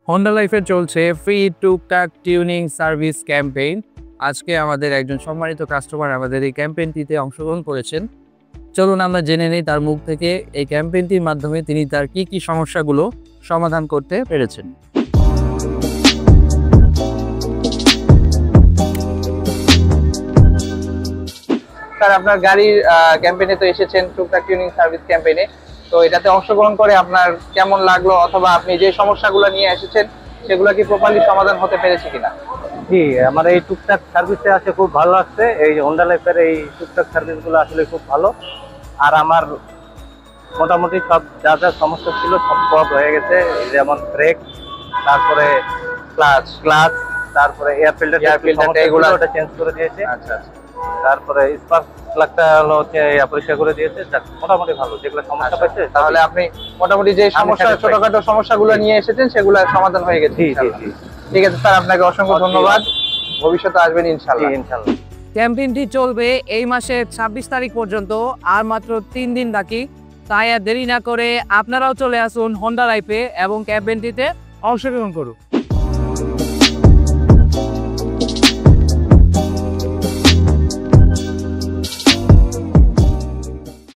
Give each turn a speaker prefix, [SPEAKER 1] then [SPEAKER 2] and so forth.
[SPEAKER 1] Honda লাইফে চলছে free টুকটাক টিউনিং সার্ভিস ক্যাম্পেইন। আজকে আমাদের একজন সম্মানিত কাস্টমার আমাদের এই ক্যাম্পেইনটিতে অংশগ্রহণ করেছেন। চলুন আমরা জেনে নিই তার মুখ থেকে এই ক্যাম্পেইনটির মাধ্যমে তিনি তার কি সমস্যাগুলো সমাধান করতে পেরেছেন। স্যার, আপনার গাড়ির ক্যাম্পেইনে তো এসেছেন, টুকটাক টিউনিং সার্ভিস ক্যাম্পেইনে। তো এটাতে অংশগ্রহণ করে আপনার কেমন লাগলো, অথবা আপনি যে সমস্যাগুলো নিয়ে এসেছেন সেগুলো কি প্রপারলি সমাধান হতে পেরেছে কিনা?
[SPEAKER 2] জি, আমার এই টুকটাক সার্ভিসে আসে খুব ভালো লাগছে। এই হোন্ডা লাইফের এই টুকটাক সার্ভিসগুলো আসলে খুব ভালো। আর আমার মোটামুটি সব যা যা সমস্যা ছিল সব সলভ হয়ে গেছে। যেমন ব্রেক, তারপরে ক্লাচ, তারপরে এয়ার ফিল্টার এগুলো ওটা চেঞ্জ করে দিয়েছে।
[SPEAKER 1] আচ্ছা,
[SPEAKER 2] তারপরে স্পার্ক প্লাগটা হচ্ছে পরিষ্কার করে দিয়েছে। মোটামুটি ভালো, যেগুলো সমস্যা পাইছে।
[SPEAKER 1] তাহলে আপনি মোটামুটি যে সমস্যা, ছোটখাটো সমস্যাগুলো নিয়ে এসেছেন সেগুলো সমাধান হয়ে গেছে।
[SPEAKER 2] জি জি জি,
[SPEAKER 1] ঠিক আছে স্যার, আপনাকে অসংখ্য ধন্যবাদ। ভবিষ্যতে আসবেন ইনশাআল্লাহ।
[SPEAKER 2] ইনশাআল্লাহ।
[SPEAKER 1] ক্যাম্পেইনটি চলবে এই মাসের 26 তারিখ পর্যন্ত, আর মাত্র 3 দিন বাকি। তাই আর দেরি না করে আপনারাও চলে আসুন হোন্ডা লাইফে এবং ক্যাম্পেইনটিতে অংশগ্রহণ করুন।